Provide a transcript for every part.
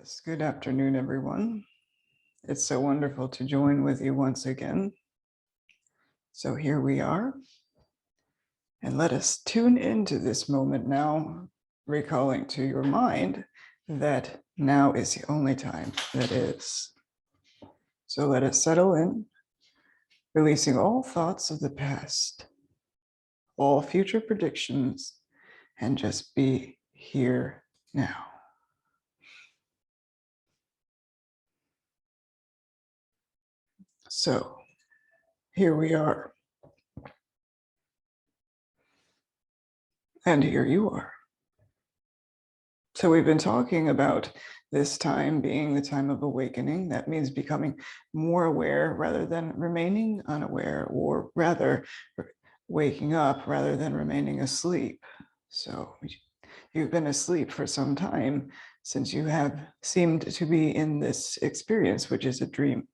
Yes, good afternoon, everyone. It's so wonderful to join with you once again. So here we are, and let us tune into this moment now, recalling to your mind that now is the only time that is. So let us settle in, releasing all thoughts of the past, all future predictions, and just be here now. So here we are. And here you are. So we've been talking about this time being the time of awakening. That means becoming more aware rather than remaining unaware, or rather waking up rather than remaining asleep. So you've been asleep for some time since you have seemed to be in this experience, which is a dream.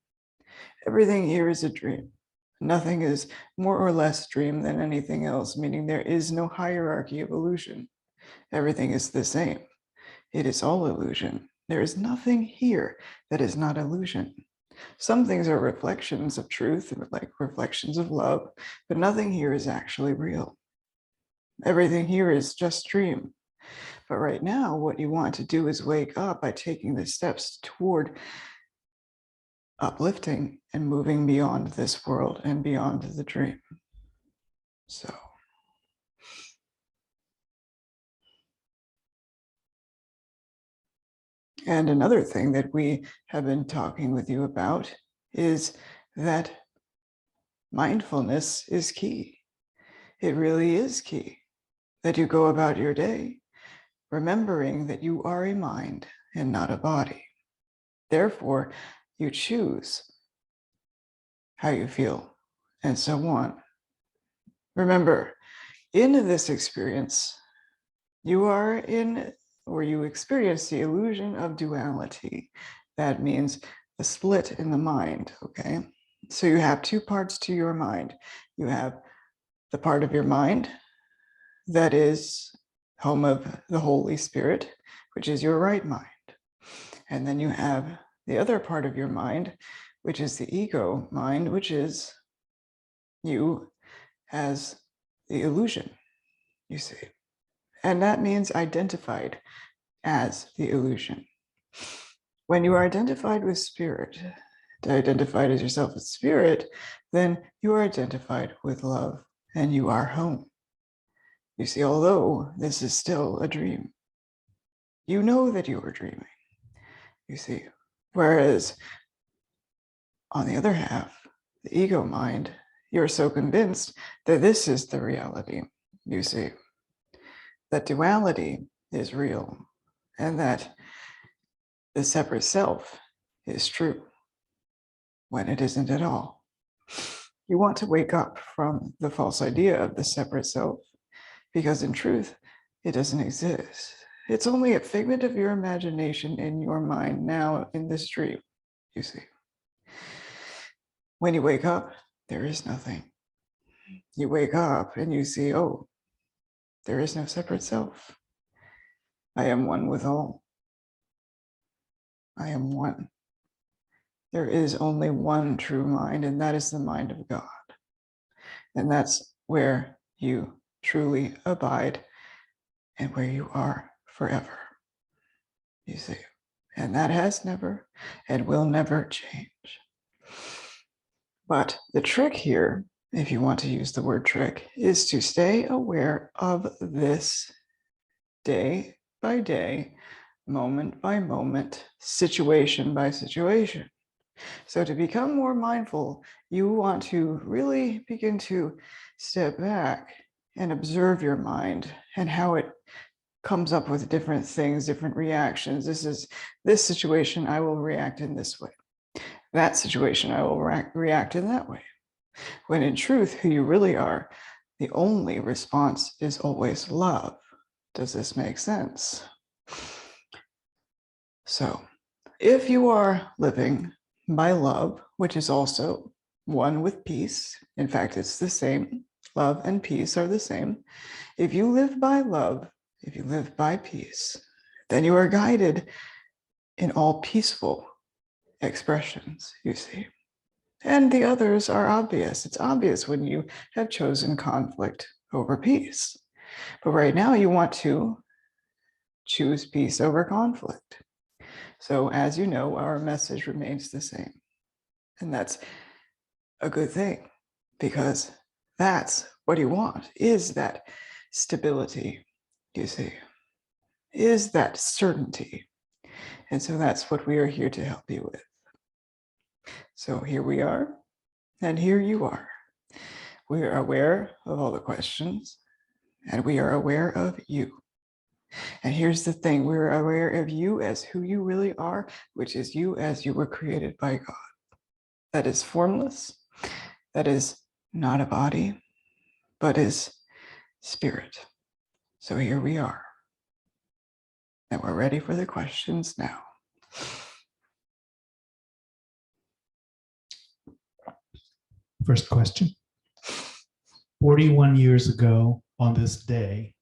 Everything here is a dream. Nothing is more or less dream than anything else, meaning there is no hierarchy of illusion. Everything is the same. It is all illusion. There is nothing here that is not illusion. Some things are reflections of truth, like reflections of love, but nothing here is actually real. Everything here is just dream. But right now, what you want to do is wake up by taking the steps toward uplifting and moving beyond this world and beyond the dream. So. And another thing that we have been talking with you about is that mindfulness is key. It really is key that you go about your day remembering that you are a mind and not a body. Therefore, you choose how you feel and so on. Remember, in this experience, you are in, or you experience the illusion of duality. That means a split in the mind, okay? So you have two parts to your mind. You have the part of your mind that is home of the Holy Spirit, which is your right mind. And then you have the other part of your mind, which is the ego mind, which is you as the illusion, you see. And that means identified as the illusion. When you are identified with spirit, identified as yourself as spirit, then you are identified with love and you are home. You see, although this is still a dream, you know that you are dreaming, you see. Whereas on the other half, the ego mind, you're so convinced that this is the reality, you see. That duality is real and that the separate self is true when it isn't at all. You want to wake up from the false idea of the separate self, because in truth, it doesn't exist. It's only a figment of your imagination in your mind now in this dream, you see. When you wake up, there is nothing. You wake up and you see, oh, there is no separate self. I am one with all. I am one. There is only one true mind, and that is the mind of God. And that's where you truly abide and where you are forever, you see. And that has never and will never change. But the trick here, if you want to use the word trick, is to stay aware of this day by day, moment by moment, situation by situation. So to become more mindful, you want to really begin to step back and observe your mind and how it comes up with different things, different reactions. This situation, I will react in this way. That situation, I will react in that way. When in truth, who you really are, the only response is always love. Does this make sense? So if you are living by love, which is also one with peace, in fact, it's the same. Love and peace are the same. If you live by love, if you live by peace, then you are guided in all peaceful expressions, you see. And the others are obvious. It's obvious when you have chosen conflict over peace. But right now you want to choose peace over conflict. So as you know, our message remains the same. And that's a good thing, because that's what you want, is that stability, you see, is that certainty. And so that's what we are here to help you with. So here we are, and here you are. We are aware of all the questions, and we are aware of you. And here's the thing, we're aware of you as who you really are, which is you as you were created by God. That is formless, that is not a body, but is spirit. So here we are. And we're ready for the questions now. First question. 41 years ago on this day,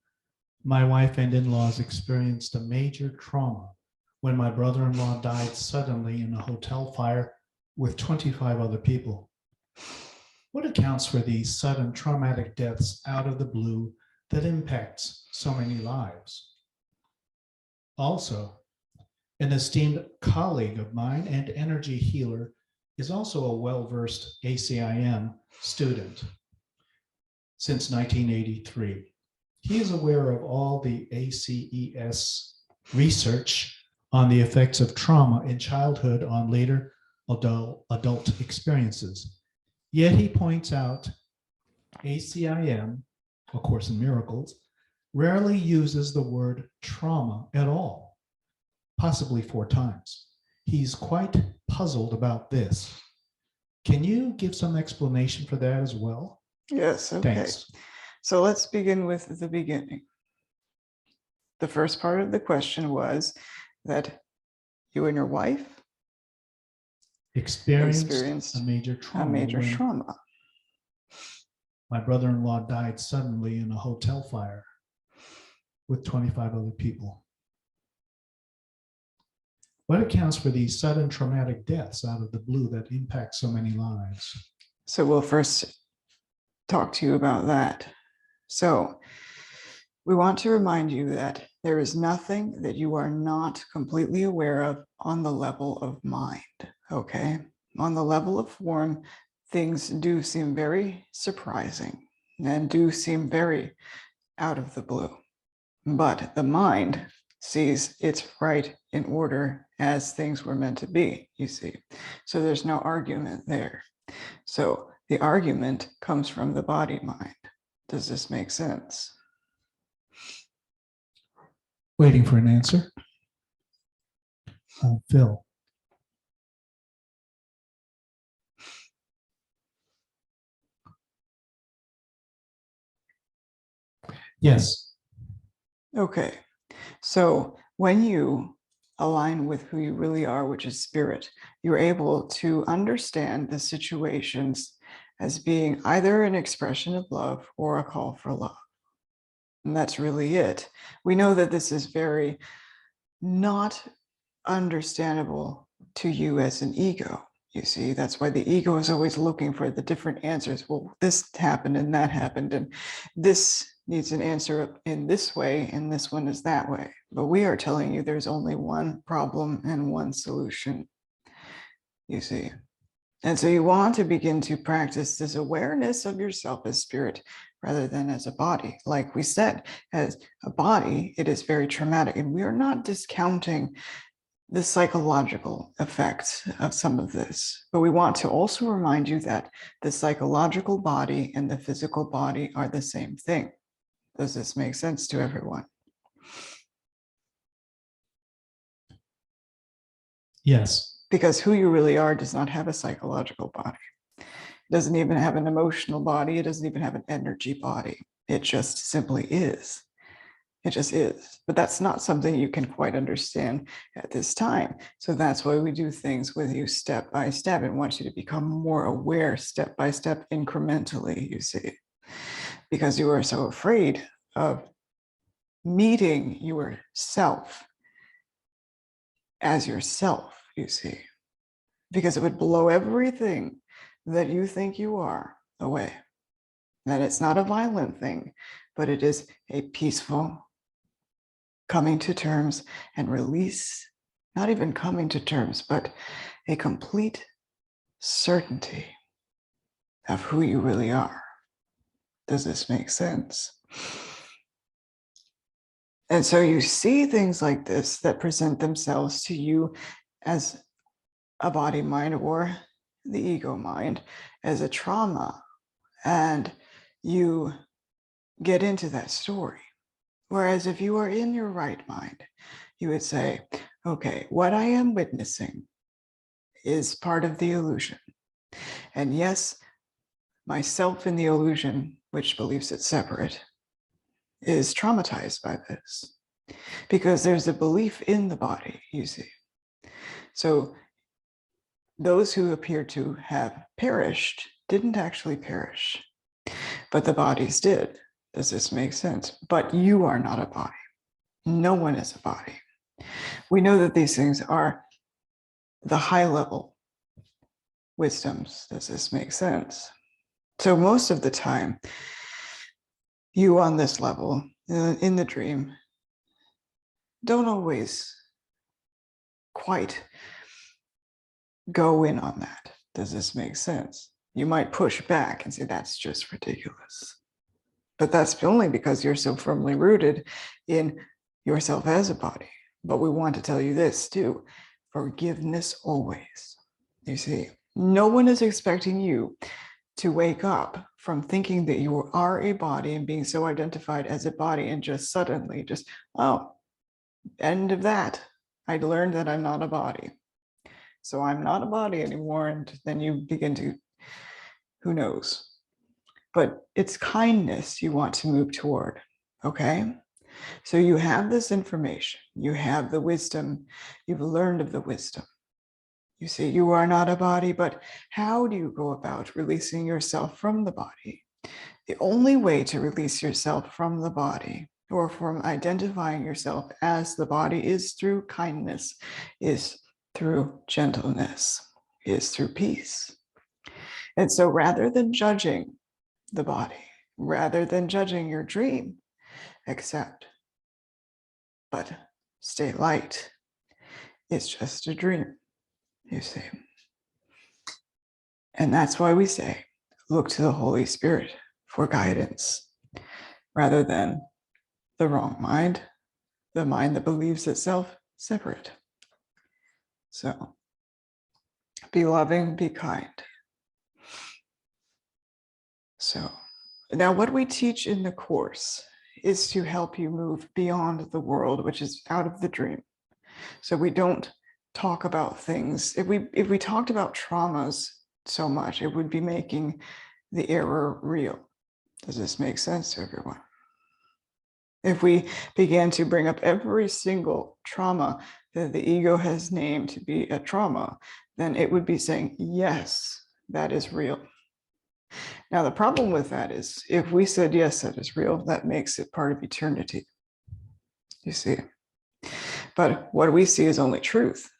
my wife and in-laws experienced a major trauma when my brother-in-law died suddenly in a hotel fire with 25 other people. What accounts for these sudden traumatic deaths out of the blue that impacts so many lives? Also, an esteemed colleague of mine and energy healer is also a well-versed ACIM student since 1983. He is aware of all the ACES research on the effects of trauma in childhood on later adult experiences. Yet he points out ACIM, A Course in Miracles, rarely uses the word trauma at all, possibly 4 times. He's quite puzzled about this. Can you give some explanation for that as well? Yes, okay. Thanks. So let's begin with the beginning. The first part of the question was that you and your wife experienced a major trauma. My brother-in-law died suddenly in a hotel fire with 25 other people. What accounts for these sudden traumatic deaths out of the blue that impact so many lives? So we'll first talk to you about that. So we want to remind you that there is nothing that you are not completely aware of on the level of mind, okay? On the level of form, things do seem very surprising and do seem very out of the blue. But the mind sees it's right in order as things were meant to be, you see. So there's no argument there. So the argument comes from the body mind. Does this make sense? Waiting for an answer. Phil. Yes. Okay. So when you align with who you really are, which is spirit, you're able to understand the situations as being either an expression of love or a call for love. And that's really it. We know that this is very not understandable to you as an ego. You see, that's why the ego is always looking for the different answers. Well, this happened and that happened, and this needs an answer in this way, and this one is that way. But we are telling you there's only one problem and one solution, you see. And so you want to begin to practice this awareness of yourself as spirit rather than as a body. Like we said, as a body, it is very traumatic, and we are not discounting the psychological effects of some of this. But we want to also remind you that the psychological body and the physical body are the same thing. Does this make sense to everyone? Yes. Because who you really are does not have a psychological body. It doesn't even have an emotional body. It doesn't even have an energy body. It just simply is. It just is. But that's not something you can quite understand at this time. So that's why we do things with you step by step and want you to become more aware step by step incrementally, you see, because you are so afraid of meeting yourself as yourself, you see, because it would blow everything that you think you are away. That it's not a violent thing, but it is a peaceful coming to terms and release, not even coming to terms, but a complete certainty of who you really are. Does this make sense? And so you see things like this that present themselves to you as a body mind or the ego mind as a trauma, and you get into that story. Whereas if you are in your right mind, you would say, okay, what I am witnessing is part of the illusion. And yes, myself in the illusion, which believes it's separate, is traumatized by this because there's a belief in the body, you see. So those who appear to have perished didn't actually perish, but the bodies did. Does this make sense? But you are not a body. No one is a body. We know that these things are the high level wisdoms. Does this make sense? So most of the time, you on this level, in the dream, don't always quite go in on that. Does this make sense? You might push back and say, that's just ridiculous. But that's only because you're so firmly rooted in yourself as a body. But we want to tell you this too, forgiveness always. You see, no one is expecting you to wake up from thinking that you are a body and being so identified as a body and just suddenly just, oh, end of that. I learned that I'm not a body. So I'm not a body anymore. And then you begin to, who knows? But it's kindness you want to move toward, okay? So you have this information, you have the wisdom, you've learned of the wisdom. You say you are not a body, but how do you go about releasing yourself from the body? The only way to release yourself from the body or from identifying yourself as the body is through kindness, is through gentleness, is through peace. And so rather than judging the body, rather than judging your dream, accept, but stay light. It's just a dream, you see. And that's why we say, look to the Holy Spirit for guidance, rather than the wrong mind, the mind that believes itself separate. So be loving, be kind. So now what we teach in the course is to help you move beyond the world, which is out of the dream. So we don't talk about things. If we talked about traumas so much, it would be making the error real. Does this make sense to everyone? If we began to bring up every single trauma that the ego has named to be a trauma, then it would be saying, yes, that is real. Now, the problem with that is if we said, yes, that is real, that makes it part of eternity. You see? But what we see is only truth.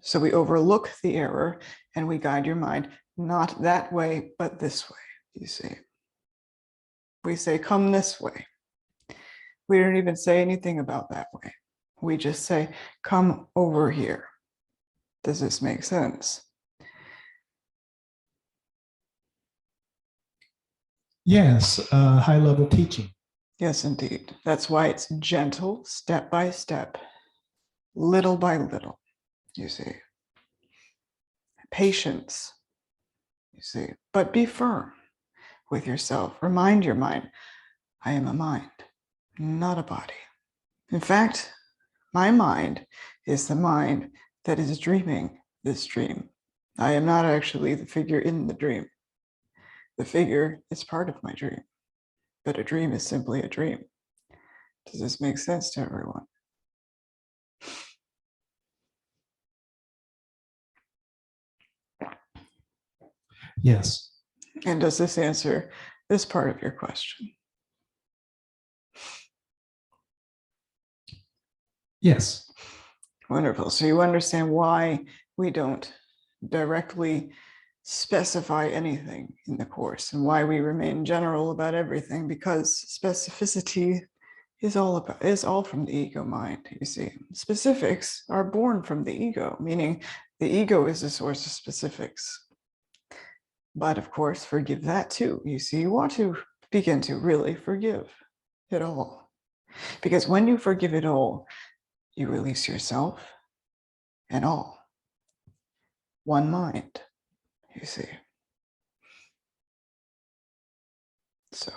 So we overlook the error and we guide your mind, not that way, but this way, you see. We say, come this way. We don't even say anything about that way. We just say, come over here. Does this make sense? Yes, high-level teaching. Yes, indeed. That's why it's gentle, step by step, little by little, you see. Patience, you see. But be firm with yourself. Remind your mind, I am a mind, not a body. In fact, my mind is the mind that is dreaming this dream. I am not actually the figure in the dream. The figure is part of my dream, but a dream is simply a dream. Does this make sense to everyone? Yes. And does this answer this part of your question? Yes. Wonderful. So you understand why we don't directly specify anything in the course and why we remain general about everything, because specificity is all from the ego mind. You see, specifics are born from the ego, meaning the ego is the source of specifics. But of course, forgive that too. You see, you want to begin to really forgive it all, because when you forgive it all, you release yourself and all. One mind, you see. So,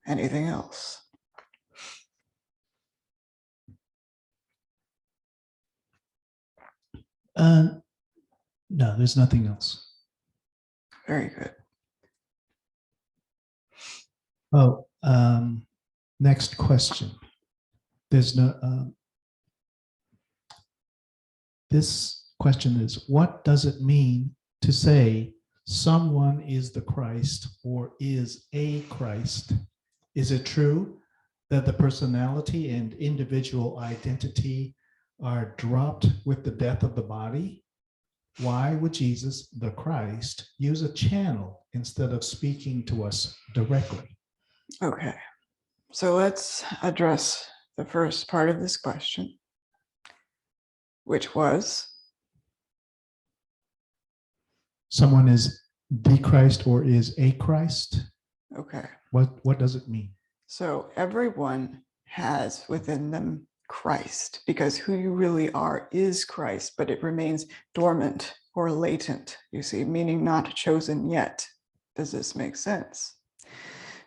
anything else? No, there's nothing else. Very good. Oh, next question. There's no. This question is: what does it mean to say someone is the Christ or is a Christ? Is it true that the personality and individual identity are dropped with the death of the body? Why would Jesus, the Christ, use a channel instead of speaking to us directly? Okay, so let's address the first part of this question, which was? Someone is the Christ or is a Christ? Okay. What does it mean? So everyone has within them Christ, because who you really are is Christ, but it remains dormant or latent, you see, meaning not chosen yet. Does this make sense?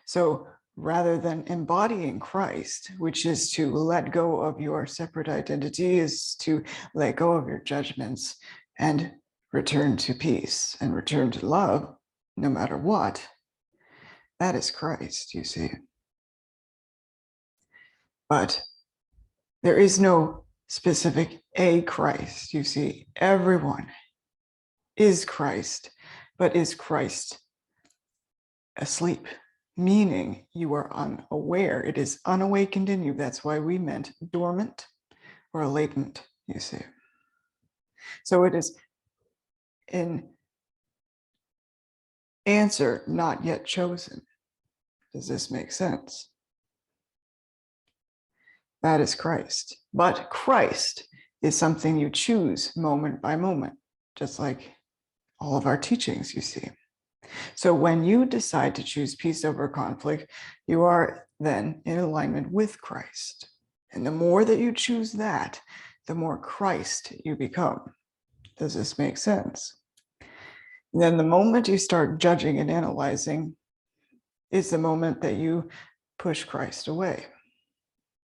So rather than embodying Christ, which is to let go of your separate identity, is to let go of your judgments and return to peace and return to love, no matter what. That is Christ, you see. But there is no specific a Christ, you see. Everyone is Christ, but is Christ asleep? Meaning you are unaware. It is unawakened in you. That's why we meant dormant or latent, you see. So it is an answer not yet chosen. Does this make sense? That is Christ. But Christ is something you choose moment by moment, just like all of our teachings, you see. So when you decide to choose peace over conflict, you are then in alignment with Christ. And the more that you choose that, the more Christ you become. Does this make sense? And then the moment you start judging and analyzing is the moment that you push Christ away.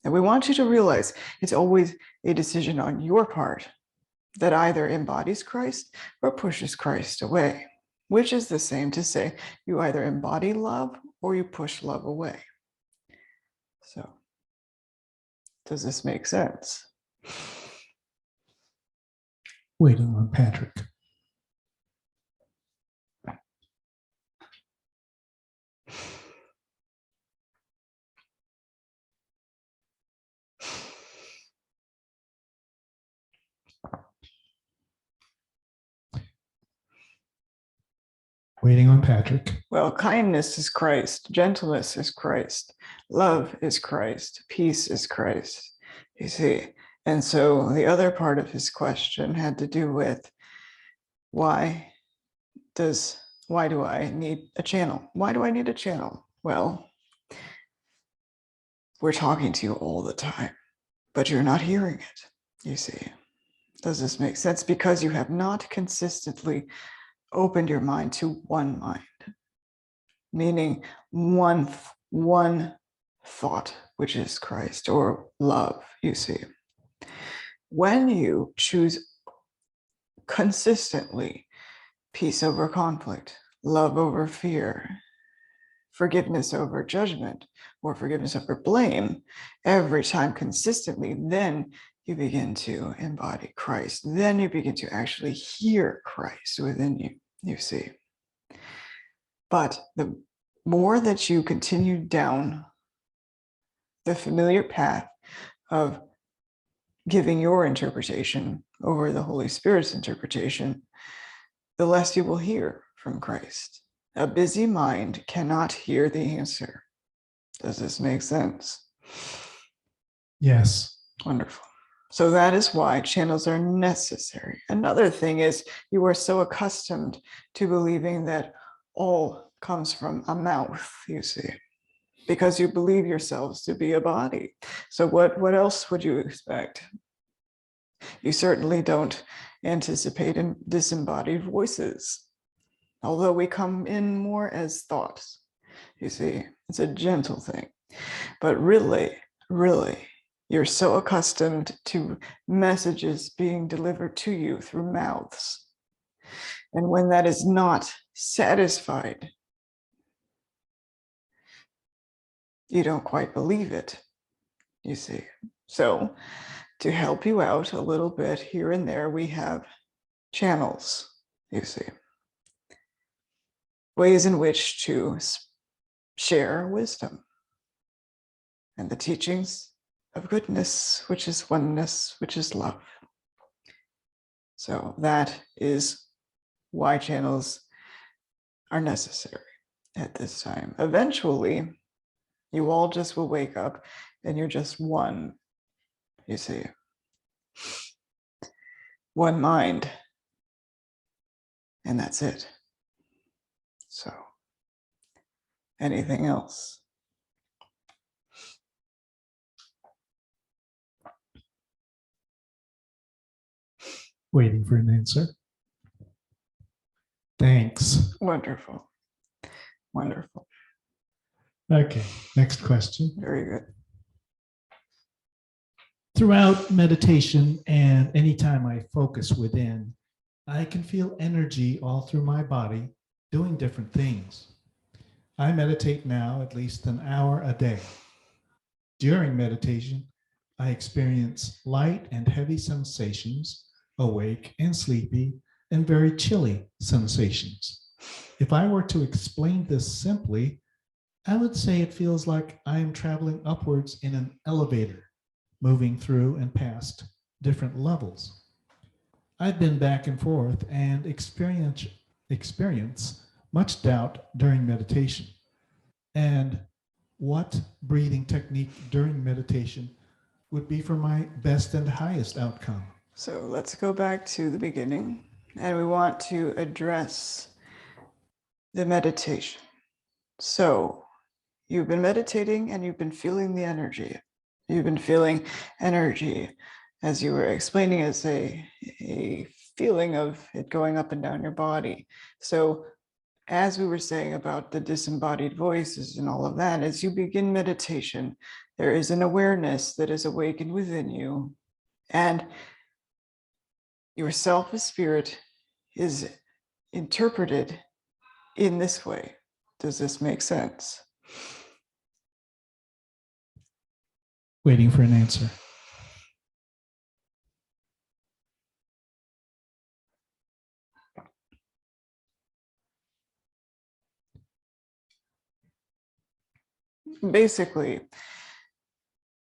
And we want you to realize it's always a decision on your part that either embodies Christ or pushes Christ away, which is the same to say you either embody love or you push love away. So, does this make sense? Waiting on Patrick. Waiting on Patrick. Well, kindness is Christ, gentleness is Christ, love is Christ, peace is Christ, you see. And so the other part of his question had to do with why do I need a channel? Why do I need a channel? Well, we're talking to you all the time, but you're not hearing it, you see. Does this make sense? Because you have not consistently opened your mind to one mind, meaning one thought, which is Christ or love, you see. When you choose consistently peace over conflict, love over fear, forgiveness over judgment, or forgiveness over blame, every time consistently, then you begin to embody Christ. Then you begin to actually hear Christ within you, you see. But the more that you continue down the familiar path of giving your interpretation over the Holy Spirit's interpretation, the less you will hear from Christ. A busy mind cannot hear the answer. Does this make sense? Yes. Wonderful. So that is why channels are necessary. Another thing is you are so accustomed to believing that all comes from a mouth, you see, because you believe yourselves to be a body. So what else would you expect? You certainly don't anticipate disembodied voices, although we come in more as thoughts. You see, it's a gentle thing. But really, you're so accustomed to messages being delivered to you through mouths. And when that is not satisfied, you don't quite believe it, you see. So to help you out a little bit here and there, we have channels, you see. Ways in which to share wisdom and the teachings of goodness, which is oneness, which is love. So that is why channels are necessary at this time. Eventually, you all just will wake up and you're just one, you see. One mind. And that's it. So, anything else? Waiting for an answer. Thanks. Wonderful. Wonderful. Okay, next question. Very good. Throughout meditation and anytime I focus within, I can feel energy all through my body doing different things. I meditate now at least an hour a day. During meditation, I experience light and heavy sensations, awake and sleepy, and very chilly sensations. If I were to explain this simply, I would say it feels like I am traveling upwards in an elevator, moving through and past different levels. I've been back and forth and experience much doubt during meditation. And what breathing technique during meditation would be for my best and highest outcome? So let's go back to the beginning, and we want to address the meditation. So you've been meditating and you've been feeling the energy. You've been feeling energy, as you were explaining, as a feeling of it going up and down your body. So as we were saying about the disembodied voices and all of that, as you begin meditation, there is an awareness that is awakened within you, and yourself as spirit is interpreted in this way. Does this make sense? Waiting for an answer. Basically,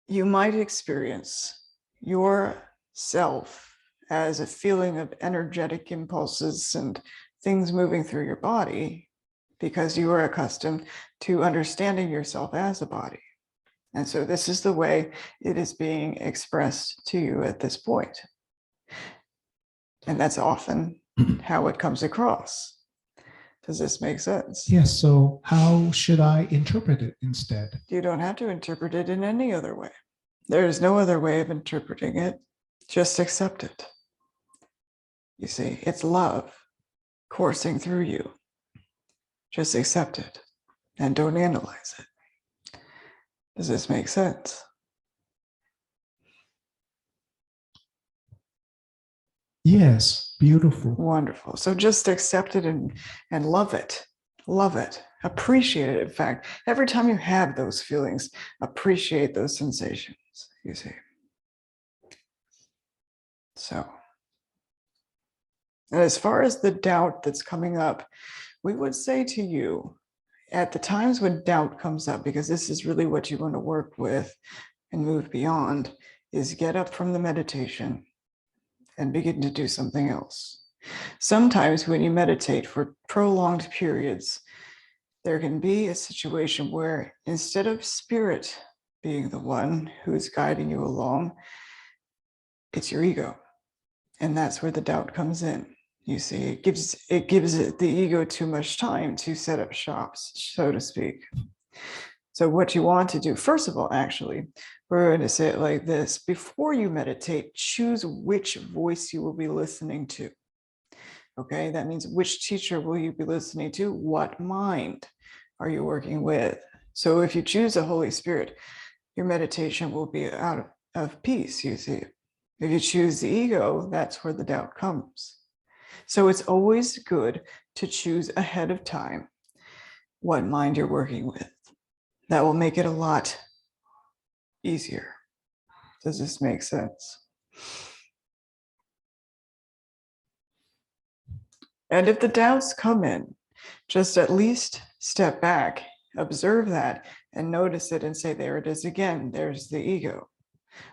you might experience yourself as a feeling of energetic impulses and things moving through your body because you are accustomed to understanding yourself as a body. And so this is the way it is being expressed to you at this point. And that's often how it comes across. Does this make sense? Yes, so how should I interpret it instead? You don't have to interpret it in any other way. There is no other way of interpreting it. Just accept it. You see, it's love coursing through you. Just accept it and don't analyze it. Does this make sense? Yes, beautiful. Wonderful. So just accept it and love it. Love it. Appreciate it. In fact, every time you have those feelings, appreciate those sensations, you see. So, and as far as the doubt that's coming up, we would say to you, at the times when doubt comes up, because this is really what you want to work with and move beyond, is get up from the meditation and begin to do something else. Sometimes when you meditate for prolonged periods, there can be a situation where instead of spirit being the one who is guiding you along, it's your ego. And that's where the doubt comes in. You see, it gives the ego too much time to set up shops, so to speak. So what you want to do, first of all, actually, we're going to say it like this. Before you meditate, choose which voice you will be listening to. Okay, that means which teacher will you be listening to? What mind are you working with? So if you choose the Holy Spirit, your meditation will be out of peace, you see. If you choose the ego, that's where the doubt comes. So it's always good to choose ahead of time what mind you're working with. That will make it a lot easier. Does this make sense? And if the doubts come in, just at least step back, observe that, and notice it and say, there it is again. There's the ego.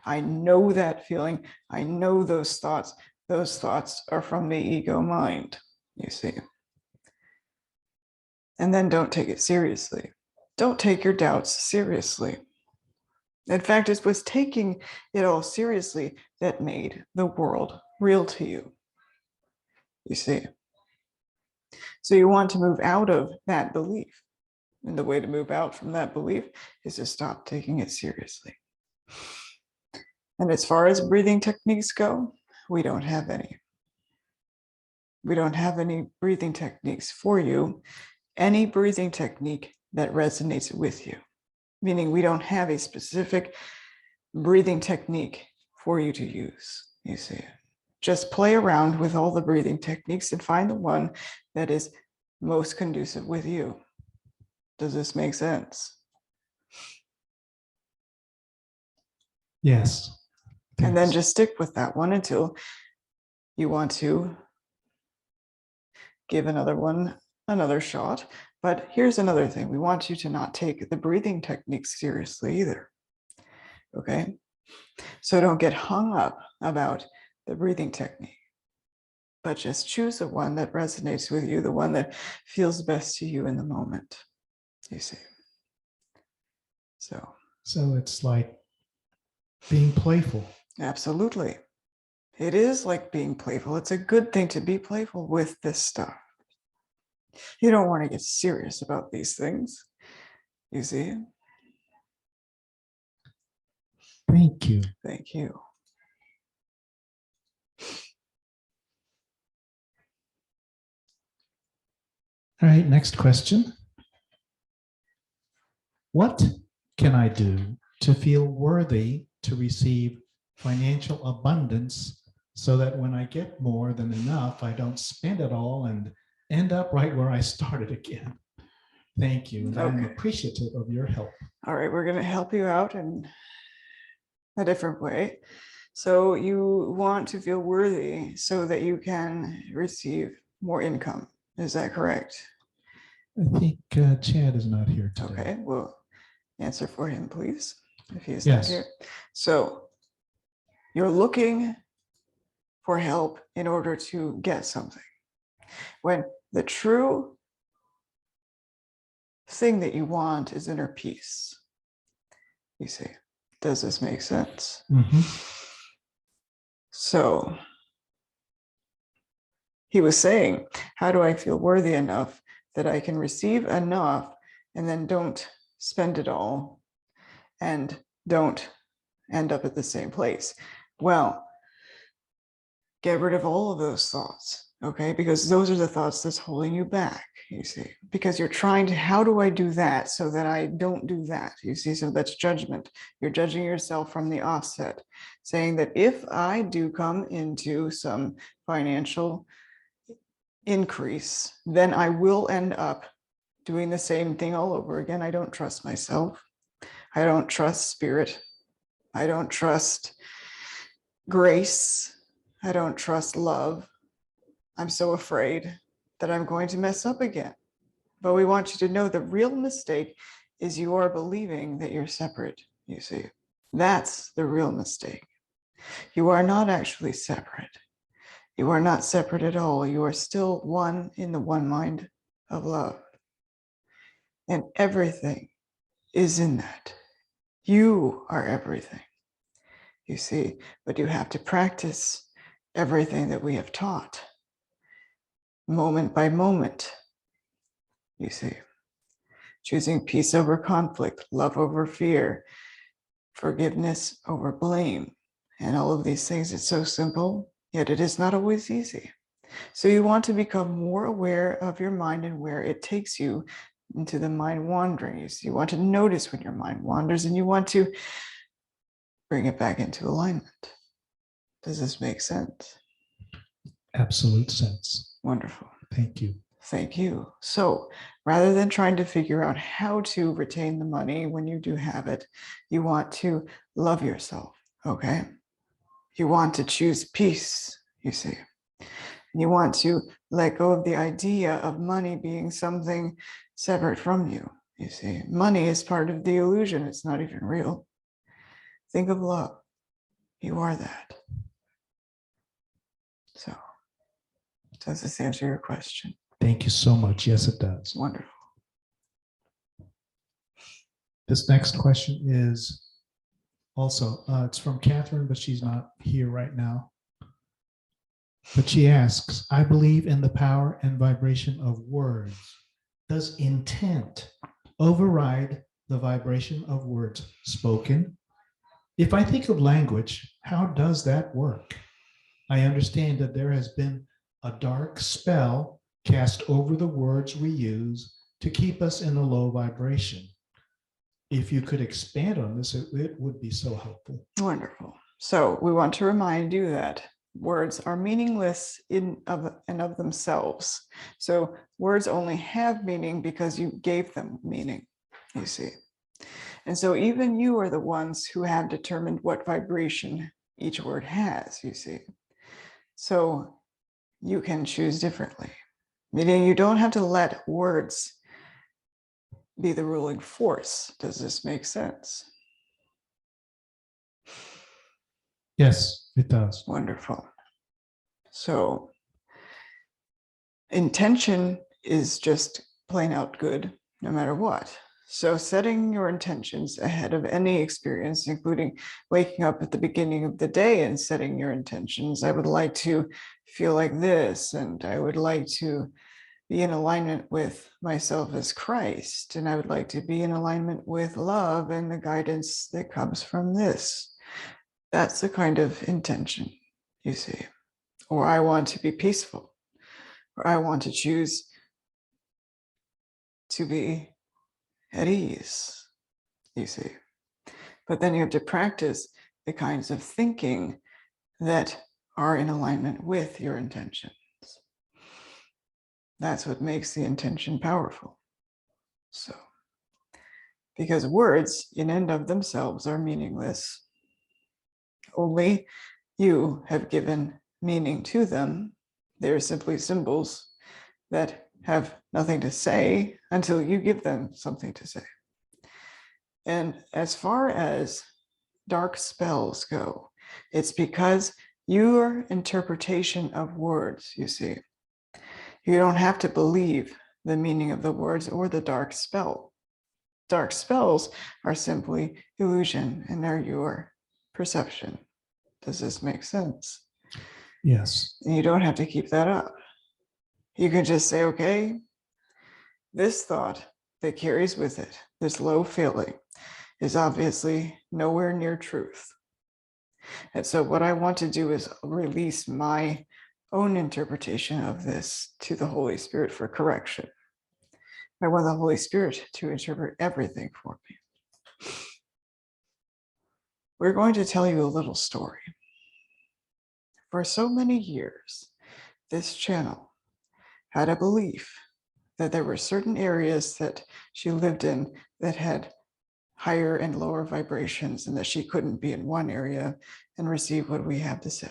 I know that feeling. I know those thoughts. Those thoughts are from the ego mind, you see. And then don't take it seriously. Don't take your doubts seriously. In fact, it was taking it all seriously that made the world real to you, you see. So you want to move out of that belief. And the way to move out from that belief is to stop taking it seriously. And as far as breathing techniques go, we don't have any. We don't have any breathing techniques for you. Any breathing technique that resonates with you, meaning we don't have a specific breathing technique for you to use, you see. Just play around with all the breathing techniques and find the one that is most conducive with you. Does this make sense? Yes. And then just stick with that one until you want to give another one another shot. But here's another thing. We want you to not take the breathing techniques seriously either. Okay? So don't get hung up about the breathing technique, but just choose the one that resonates with you, the one that feels best to you in the moment, you see. So it's like being playful. Absolutely. It is like being playful. It's a good thing to be playful with this stuff. You don't want to get serious about these things, you see. Thank you. Thank you. All right, next question. What can I do to feel worthy to receive financial abundance so that when I get more than enough, I don't spend it all and end up right where I started again? Thank you. And I'm appreciative of your help. All right, we're going to help you out in a different way. So you want to feel worthy so that you can receive more income. Is that correct? I think Chad is not here today. Okay, well, answer for him, please, if he is Yes. not here. So you're looking for help in order to get something, when the true thing that you want is inner peace. You see, does this make sense? Mm-hmm. So he was saying, how do I feel worthy enough that I can receive enough and then don't spend it all and don't end up at the same place? Well, get rid of all of those thoughts, okay? Because those are the thoughts that's holding you back, you see, because you're trying to, how do I do that so that I don't do that? You see, so that's judgment. You're judging yourself from the offset, saying that if I do come into some financial increase, then I will end up doing the same thing all over again. I don't trust myself. I don't trust spirit. I don't trust grace. I don't trust love. I'm so afraid that I'm going to mess up again. But we want you to know the real mistake is you are believing that you're separate, you see. That's the real mistake. You are not actually separate. You are not separate at all. You are still one in the one mind of love. And everything is in that. You are everything, you see, but you have to practice everything that we have taught, moment by moment, you see. Choosing peace over conflict, love over fear, forgiveness over blame, and all of these things. It's so simple, yet it is not always easy. So you want to become more aware of your mind and where it takes you into the mind wanderings. You want to notice when your mind wanders, and you want to bring it back into alignment. Does this make sense? Absolute sense. Wonderful. Thank you. Thank you. So rather than trying to figure out how to retain the money when you do have it, you want to love yourself, okay? You want to choose peace, you see. You want to let go of the idea of money being something separate from you, you see. Money is part of the illusion. It's not even real. Think of love. You are that. So, does this answer your question? Thank you so much. Yes, it does. Wonderful. This next question is also, it's from Catherine, but she's not here right now. But she asks, I believe in the power and vibration of words. Does intent override the vibration of words spoken? If I think of language, how does that work? I understand that there has been a dark spell cast over the words we use to keep us in a low vibration. If you could expand on this, it would be so helpful. Wonderful. So we want to remind you that words are meaningless in and of themselves. So words only have meaning because you gave them meaning, you see. And so even you are the ones who have determined what vibration each word has, you see. So you can choose differently, meaning you don't have to let words be the ruling force. Does this make sense? Yes, it does. Wonderful. So intention is just plain out good, no matter what. So setting your intentions ahead of any experience, including waking up at the beginning of the day and setting your intentions. I would like to feel like this, and I would like to be in alignment with myself as Christ, and I would like to be in alignment with love and the guidance that comes from this. That's the kind of intention, you see. Or I want to be peaceful, or I want to choose to be at ease, you see. But then you have to practice the kinds of thinking that are in alignment with your intentions. That's what makes the intention powerful. So, because words in and of themselves are meaningless, only you have given meaning to them. They're simply symbols that have nothing to say until you give them something to say. And as far as dark spells go, it's because your interpretation of words, you see, you don't have to believe the meaning of the words or the dark spell. Dark spells are simply illusion and they're your perception. Does this make sense? Yes. And you don't have to keep that up. You can just say, okay, this thought that carries with it, this low feeling, is obviously nowhere near truth. And so what I want to do is release my own interpretation of this to the Holy Spirit for correction. I want the Holy Spirit to interpret everything for me. We're going to tell you a little story. For so many years, this channel had a belief that there were certain areas that she lived in that had higher and lower vibrations, and that she couldn't be in one area and receive what we have to say.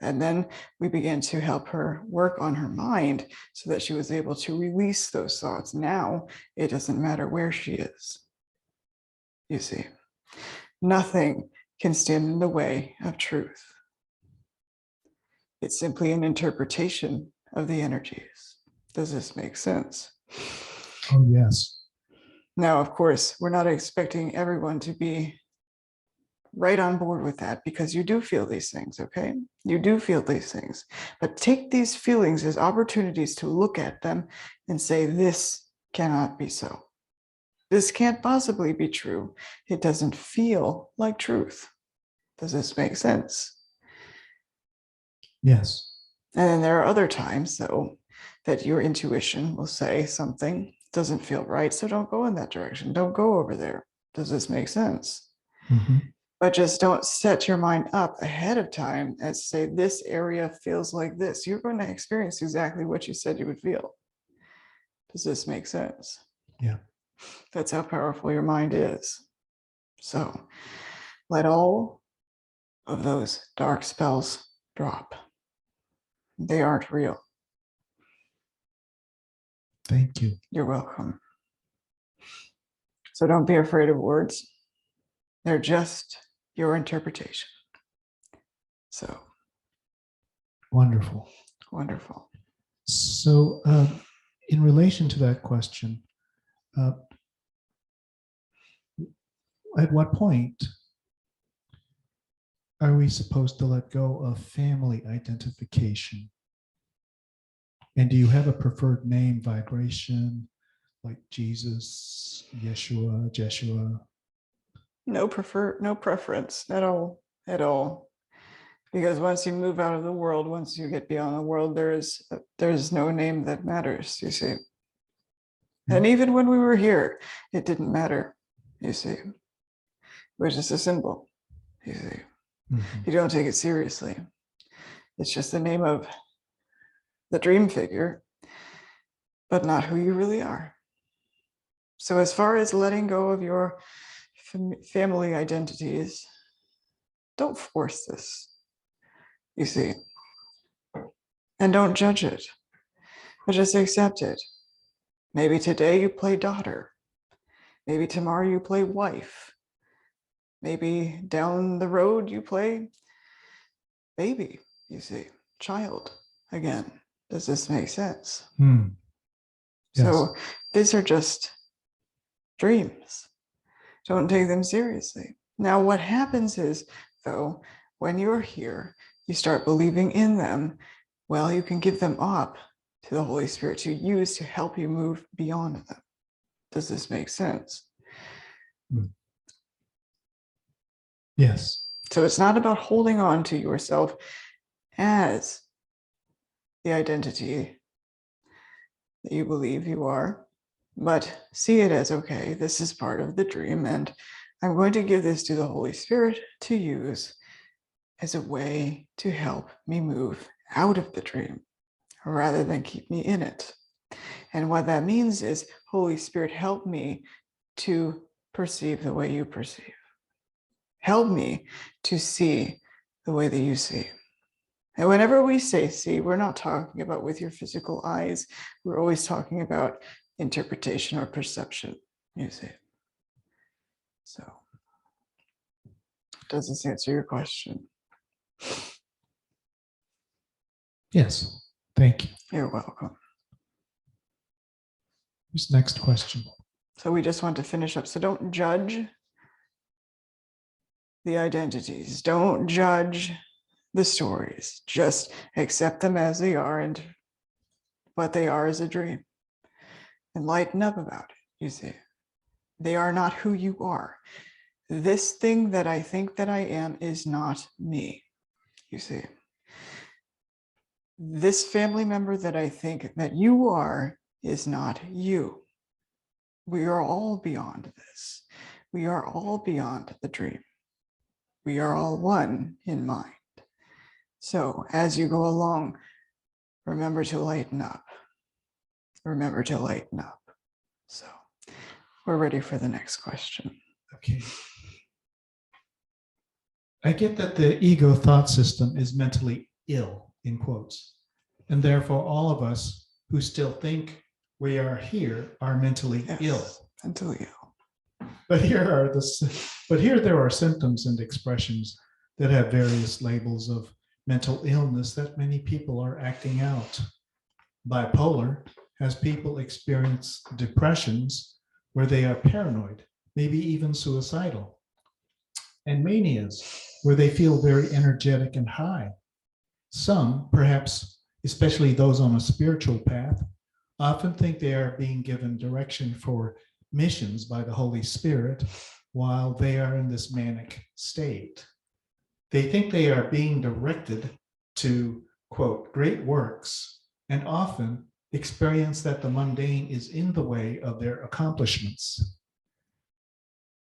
And then we began to help her work on her mind so that she was able to release those thoughts. Now it doesn't matter where she is, you see. Nothing can stand in the way of truth. It's simply an interpretation of the energies. Does this make sense? Oh, yes. Now, of course, we're not expecting everyone to be right on board with that, because you do feel these things, okay? You do feel these things. But take these feelings as opportunities to look at them and say, this cannot be so. This can't possibly be true. It doesn't feel like truth. Does this make sense? Yes. And then there are other times, though, that your intuition will say something doesn't feel right, so don't go in that direction. Don't go over there. Does this make sense? Mm-hmm. But just don't set your mind up ahead of time and say, this area feels like this. You're going to experience exactly what you said you would feel. Does this make sense? Yeah. That's how powerful your mind is. So let all of those dark spells drop. They aren't real. Thank you. You're welcome. So don't be afraid of words. They're just your interpretation. So Wonderful. wonderful. So in relation to that question, at what point are we supposed to let go of family identification? And do you have a preferred name, vibration, like Jesus, Yeshua, Jeshua? No preference at all. Because once you move out of the world, once you get beyond the world, there's no name that matters, you see. And even when we were here, it didn't matter, you see. It was just a symbol, you see. Mm-hmm. You don't take it seriously. It's just the name of the dream figure, but not who you really are. So as far as letting go of your family identities, don't force this, you see. And don't judge it, but just accept it. Maybe today you play daughter. Maybe tomorrow you play wife. Maybe down the road you play baby, you see, child again. Does this make sense? Yes. So these are just dreams. Don't take them seriously. Now, what happens is, though, when you're here, you start believing in them. Well, you can give them up to the Holy Spirit to use to help you move beyond them. Does this make sense? Yes. So it's not about holding on to yourself as the identity that you believe you are, but see it as, okay, this is part of the dream, and I'm going to give this to the Holy Spirit to use as a way to help me move out of the dream rather than keep me in it. And what that means is, Holy Spirit, help me to perceive the way you perceive. Help me to see the way that you see. And whenever we say see, we're not talking about with your physical eyes. We're always talking about interpretation or perception, you see. So, does this answer your question? Yes. Thank you. You're welcome. Who's next question? So we just want to finish up. So don't judge the identities. Don't judge the stories. Just accept them as they are and what they are is a dream. And lighten up about it, you see. They are not who you are. This thing that I think that I am is not me, you see. This family member that I think that you are is not you. We are all beyond this. We are all beyond the dream. We are all one in mind. So as you go along, remember to lighten up. Remember to lighten up. So we're ready for the next question. Okay. I get that the ego thought system is mentally ill, in quotes, and therefore all of us who still think we are here are mentally ill. Mentally ill. But here there are symptoms and expressions that have various labels of mental illness that many people are acting out. Bipolar has people experience depressions where they are paranoid, maybe even suicidal, and manias where they feel very energetic and high. Some, perhaps especially those on a spiritual path, often think they are being given direction for missions by the Holy Spirit while they are in this manic state. They think they are being directed to, quote, great works, and often experience that the mundane is in the way of their accomplishments.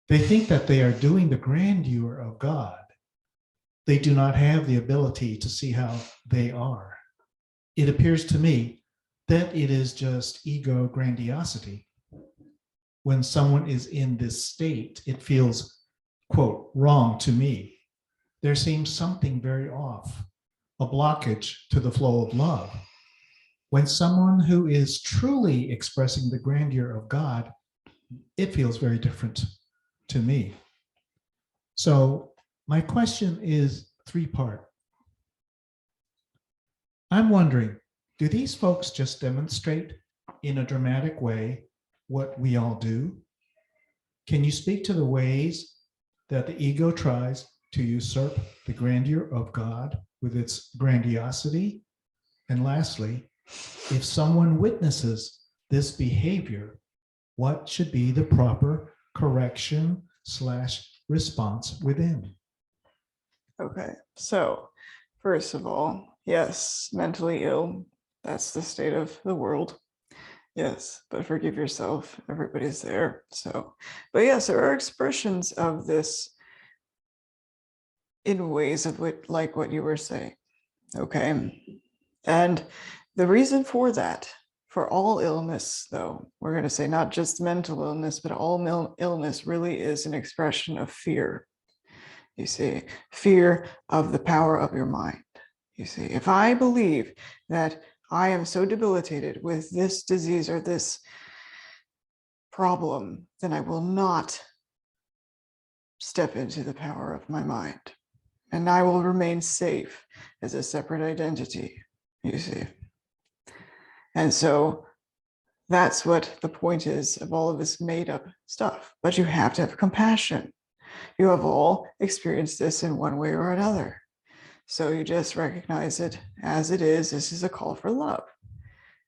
They think that they are doing the grandeur of God. They do not have the ability to see how they are. It appears to me that it is just ego grandiosity. When someone is in this state, it feels, quote, wrong to me. There seems something very off, a blockage to the flow of love. When someone who is truly expressing the grandeur of God, it feels very different to me. So my question is three-part. I'm wondering, do these folks just demonstrate in a dramatic way what we all do? Can you speak to the ways that the ego tries to usurp the grandeur of God with its grandiosity? And lastly, if someone witnesses this behavior, what should be the proper correction/response within? Okay, so first of all, yes, mentally ill, that's the state of the world. Yes, but forgive yourself, everybody's there. So, but yes, there are expressions of this in ways of what, like what you were saying. Okay, and the reason for that, for all illness, though, we're going to say not just mental illness, but all illness really is an expression of fear. You see, fear of the power of your mind. You see, if I believe that I am so debilitated with this disease or this problem, then I will not step into the power of my mind. And I will remain safe as a separate identity, you see. And so that's what the point is of all of this made up stuff. But you have to have compassion. You have all experienced this in one way or another. So you just recognize it as it is. This is a call for love.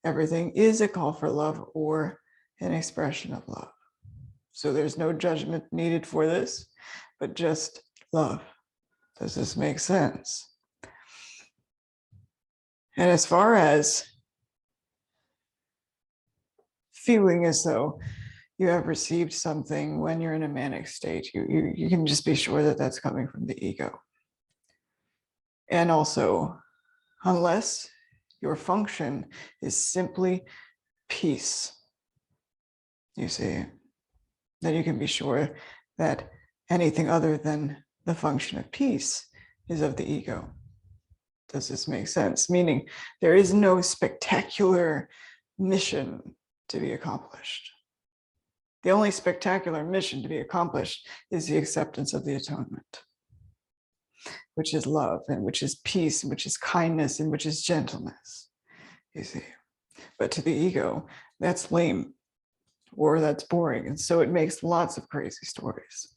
Everything is a call for love or an expression of love. So there's no judgment needed for this, but just love. Does this make sense? And as far as feeling as though you have received something when you're in a manic state, you can just be sure that that's coming from the ego. And also, unless your function is simply peace, you see, then you can be sure that anything other than the function of peace is of the ego. Does this make sense? Meaning there is no spectacular mission to be accomplished. The only spectacular mission to be accomplished is the acceptance of the atonement, which is love, and which is peace, and which is kindness, and which is gentleness, you see. But to the ego, that's lame, or that's boring. And so it makes lots of crazy stories.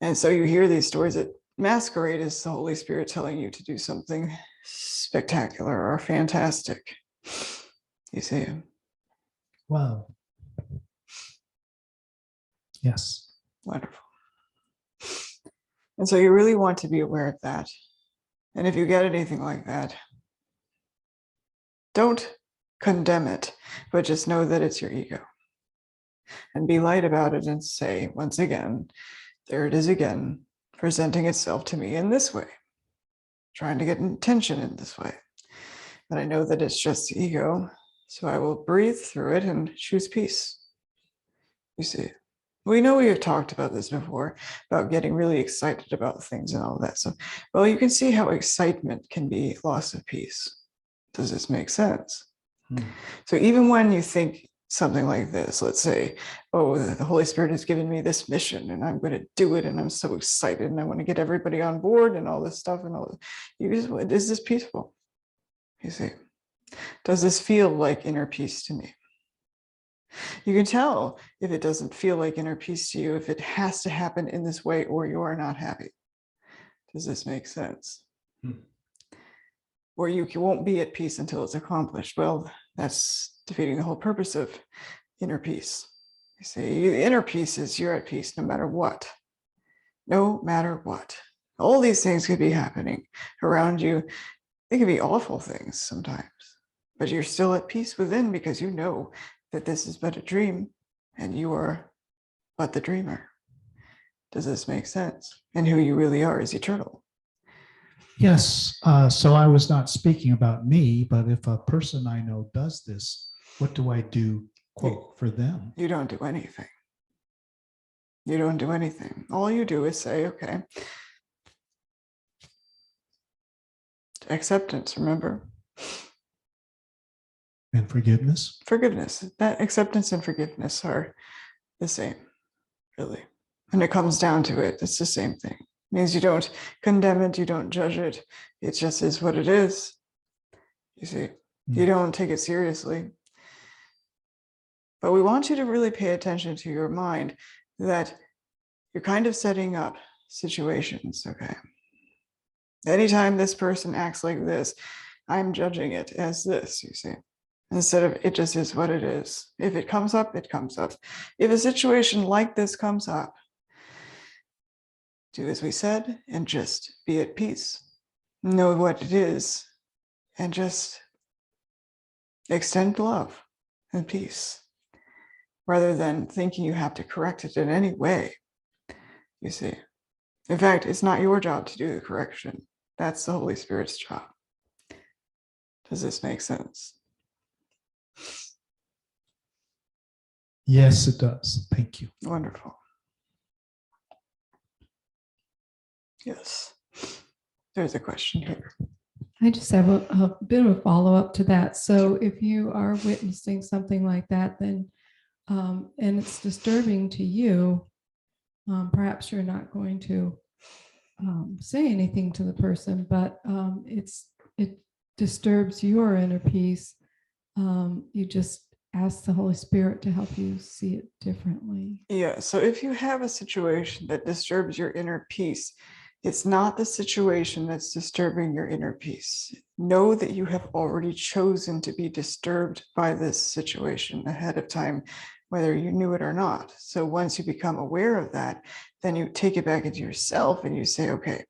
And so you hear these stories that masquerade as the Holy Spirit telling you to do something spectacular or fantastic, you see. Wow. Yes. Wonderful. And so you really want to be aware of that. And if you get anything like that, don't condemn it, but just know that it's your ego. And be light about it and say, once again, there it is again, presenting itself to me in this way, trying to get attention in this way. But I know that it's just the ego, so I will breathe through it and choose peace. You see, we know we have talked about this before, about getting really excited about things and all that. So, well, you can see how excitement can be loss of peace. Does this make sense? So even when you think something like this. Let's say, oh, the Holy Spirit has given me this mission and I'm going to do it. And I'm so excited and I want to get everybody on board and all this stuff. And all is this peaceful? You see, does this feel like inner peace to me? You can tell if it doesn't feel like inner peace to you, if it has to happen in this way or you are not happy. Does this make sense? Or you won't be at peace until it's accomplished. Well, that's defeating the whole purpose of inner peace. You see, the inner peace is you're at peace no matter what. No matter what. All these things could be happening around you. They can be awful things sometimes, but you're still at peace within because you know that this is but a dream and you are but the dreamer. Does this make sense? And who you really are is eternal. Yes. So I was not speaking about me, but if a person I know does this, what do I do, quote, for them? You don't do anything. You don't do anything. All you do is say, okay, acceptance, remember? And forgiveness? Forgiveness. That acceptance and forgiveness are the same, really. And it comes down to it. It's the same thing. It means you don't condemn it, you don't judge it. It just is what it is. You see, you don't take it seriously. But we want you to really pay attention to your mind that you're kind of setting up situations, okay? Anytime this person acts like this, I'm judging it as this, you see, instead of it just is what it is. If it comes up, it comes up. If a situation like this comes up, do as we said and just be at peace. Know what it is and just extend love and peace rather than thinking you have to correct it in any way, you see. In fact, it's not your job to do the correction. That's the Holy Spirit's job. Does this make sense? Yes, it does. Thank you. Wonderful. Yes. There's a question here. I just have a bit of a follow-up to that. So if you are witnessing something like that, then and it's disturbing to you, perhaps you're not going to say anything to the person, but it disturbs your inner peace. You just ask the Holy Spirit to help you see it differently. Yeah, so if you have a situation that disturbs your inner peace, it's not the situation that's disturbing your inner peace. Know that you have already chosen to be disturbed by this situation ahead of time, whether you knew it or not. So once you become aware of that, then you take it back into yourself and you say, okay,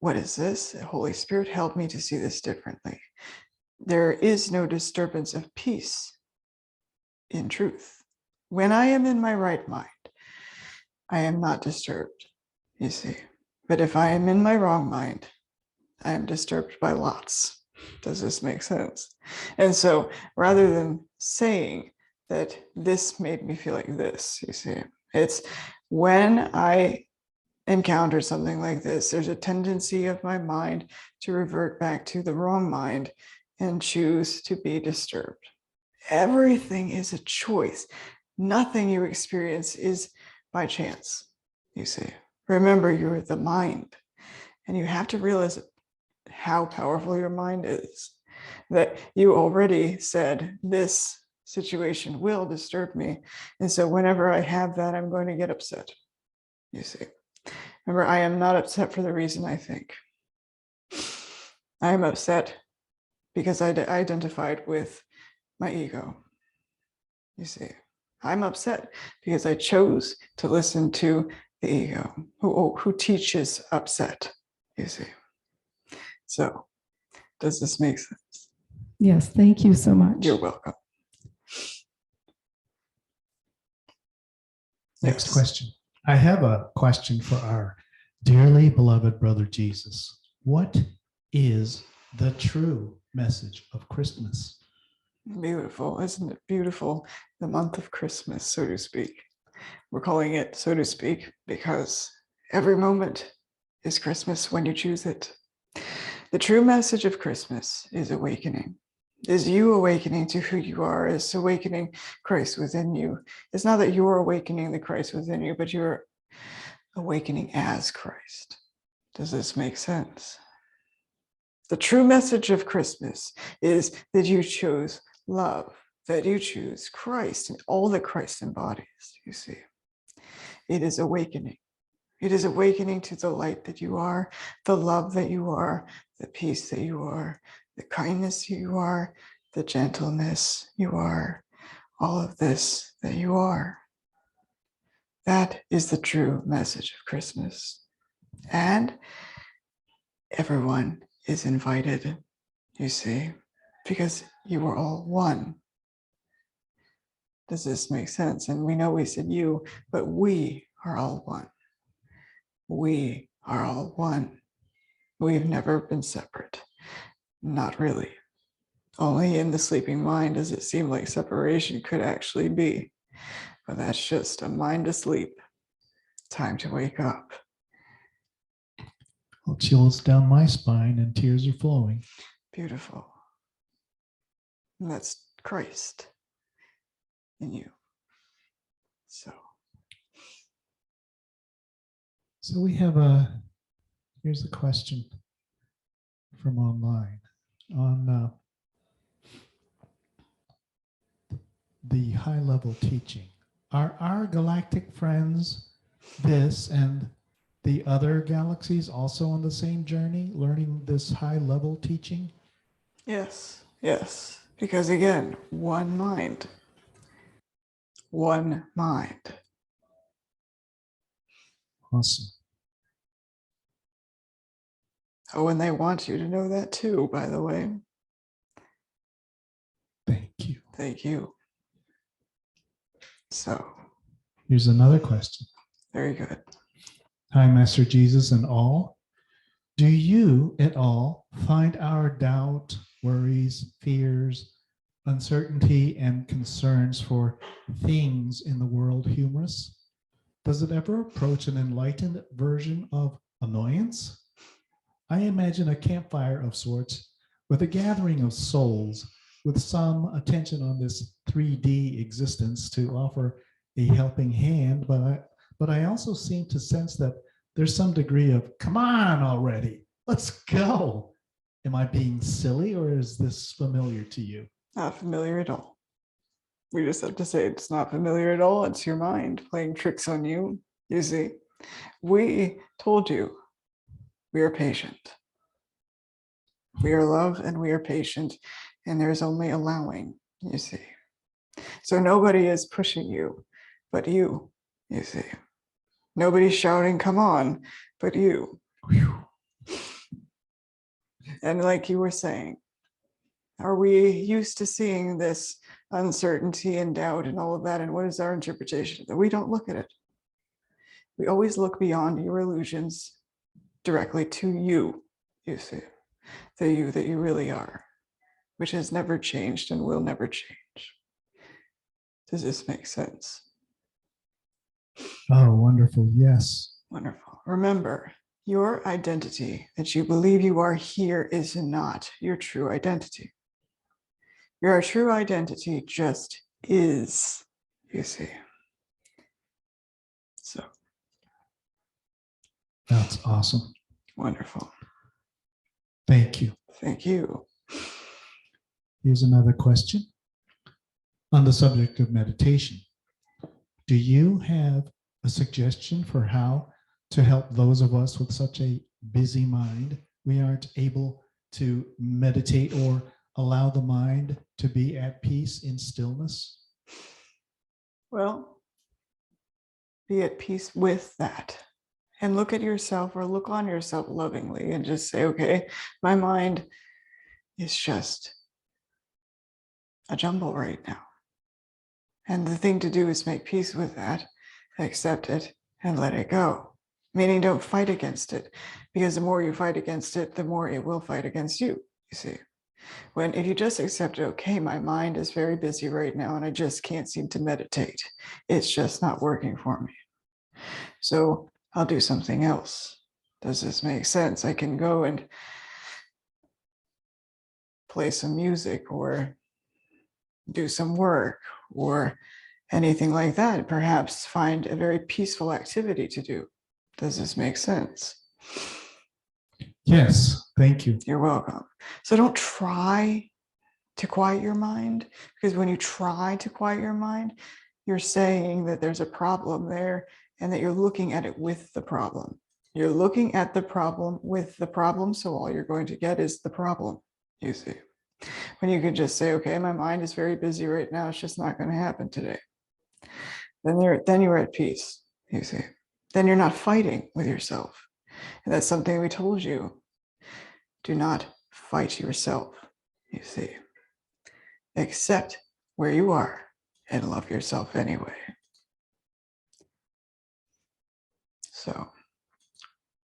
what is this? Holy Spirit, help me to see this differently. There is no disturbance of peace in truth. When I am in my right mind, I am not disturbed, you see. But if I am in my wrong mind, I am disturbed by lots. Does this make sense? And so rather than saying that this made me feel like this, you see, it's when I encounter something like this, there's a tendency of my mind to revert back to the wrong mind and choose to be disturbed. Everything is a choice. Nothing you experience is by chance, you see. Remember, you're the mind, and you have to realize how powerful your mind is, that you already said this situation will disturb me. And so whenever I have that, I'm going to get upset, you see. Remember, I am not upset for the reason I think. I am upset because I identified with my ego. You see, I'm upset because I chose to listen to the ego who teaches upset, you see. So does this make sense? Yes, thank you so much. You're welcome. Next Yes. question. I have a question for our dearly beloved brother Jesus. What is the true message of Christmas? Beautiful, isn't it beautiful? The month of Christmas, so to speak. We're calling it, so to speak, because every moment is Christmas when you choose it. The true message of Christmas is awakening. Is you awakening to who you are, is awakening Christ within you. It's not that you're awakening the Christ within you, but you're awakening as Christ. Does this make sense? The true message of Christmas is that you chose love, that you choose Christ and all that Christ embodies, you see. It is awakening. It is awakening to the light that you are, the love that you are, the peace that you are, the kindness you are, the gentleness you are, all of this that you are. That is the true message of Christmas. And everyone is invited, you see, because you are all one. Does this make sense? And we know we said you, but we are all one. We are all one. We've never been separate. Not really. Only in the sleeping mind does it seem like separation could actually be. But that's just a mind asleep. Time to wake up. Well, chills down my spine and tears are flowing. Beautiful. And that's Christ in you. So we have here's a question from online on the high level teaching. Are our galactic friends this and the other galaxies also on the same journey, learning this high level teaching? Yes, yes. Because again, one mind. One mind. Awesome. Oh, and they want you to know that too, by the way. Thank you. Thank you. So, here's another question. Very good. Hi, Master Jesus and all. Do you at all find our doubt, worries, fears, uncertainty, and concerns for things in the world humorous? Does it ever approach an enlightened version of annoyance? I imagine a campfire of sorts with a gathering of souls with some attention on this 3D existence to offer a helping hand, but I also seem to sense that there's some degree of, come on already, let's go. Am I being silly or is this familiar to you? Not familiar at all. We just have to say it's not familiar at all. It's your mind playing tricks on you. You see, we told you we are patient. We are love and we are patient, and there's only allowing, you see. So nobody is pushing you, but you see. Nobody's shouting, come on, but you. And like you were saying, are we used to seeing this uncertainty and doubt and all of that? And what is our interpretation? That we don't look at it. We always look beyond your illusions directly to you, you see, the you that you really are, which has never changed and will never change. Does this make sense? Oh, wonderful. Yes. Wonderful. Remember, your identity that you believe you are here is not your true identity. Your true identity just is, you see. So. That's awesome. Wonderful. Thank you. Thank you. Here's another question on the subject of meditation. Do you have a suggestion for how to help those of us with such a busy mind? We aren't able to meditate or allow the mind to be at peace in stillness? Well, be at peace with that. And look at yourself or look on yourself lovingly and just say, okay, my mind is just a jumble right now. And the thing to do is make peace with that, accept it, and let it go. Meaning don't fight against it, because the more you fight against it, the more it will fight against you, you see. When if you just accept, okay, my mind is very busy right now and I just can't seem to meditate. It's just not working for me. So I'll do something else. Does this make sense? I can go and play some music or do some work or anything like that. Perhaps find a very peaceful activity to do. Does this make sense? Yes, thank you. You're welcome. So don't try to quiet your mind, because when you try to quiet your mind, you're saying that there's a problem there and that you're looking at it with the problem. You're looking at the problem with the problem, so all you're going to get is the problem, you see. When you can just say, okay, my mind is very busy right now, it's just not going to happen today. Then you're at peace, you see. Then you're not fighting with yourself. And that's something we told you. Do not fight yourself, you see. Accept where you are and love yourself anyway. So,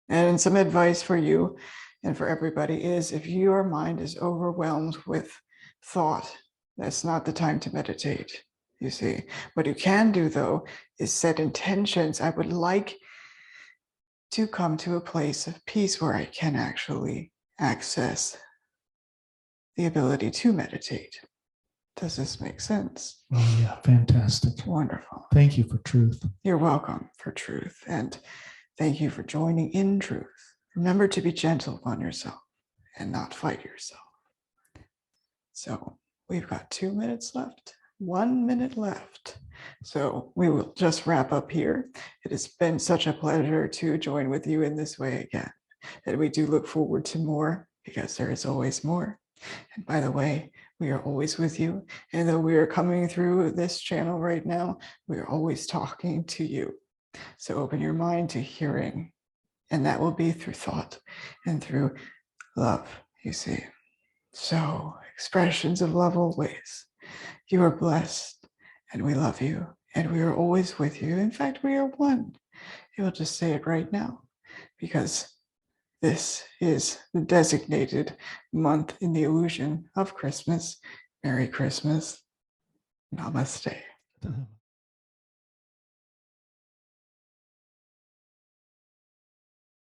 and some advice for you and for everybody is, if your mind is overwhelmed with thought, that's not the time to meditate, you see. What you can do, though, is set intentions. I would like to come to a place of peace where I can actually access the ability to meditate. Does this make sense? Oh, yeah, fantastic. Wonderful. Thank you for truth. You're welcome for truth. And thank you for joining in truth. Remember to be gentle upon yourself and not fight yourself. So we've got 2 minutes left, 1 minute left. So we will just wrap up here. It has been such a pleasure to join with you in this way again. And we do look forward to more, because there is always more. And by the way, we are always with you. And though we are coming through this channel right now, we are always talking to you. So open your mind to hearing, and that will be through thought and through love, you see. So expressions of love always. You are blessed, and we love you, and we are always with you. In fact, we are one. You'll just say it right now, because this is the designated month in the illusion of Christmas. Merry Christmas. Namaste.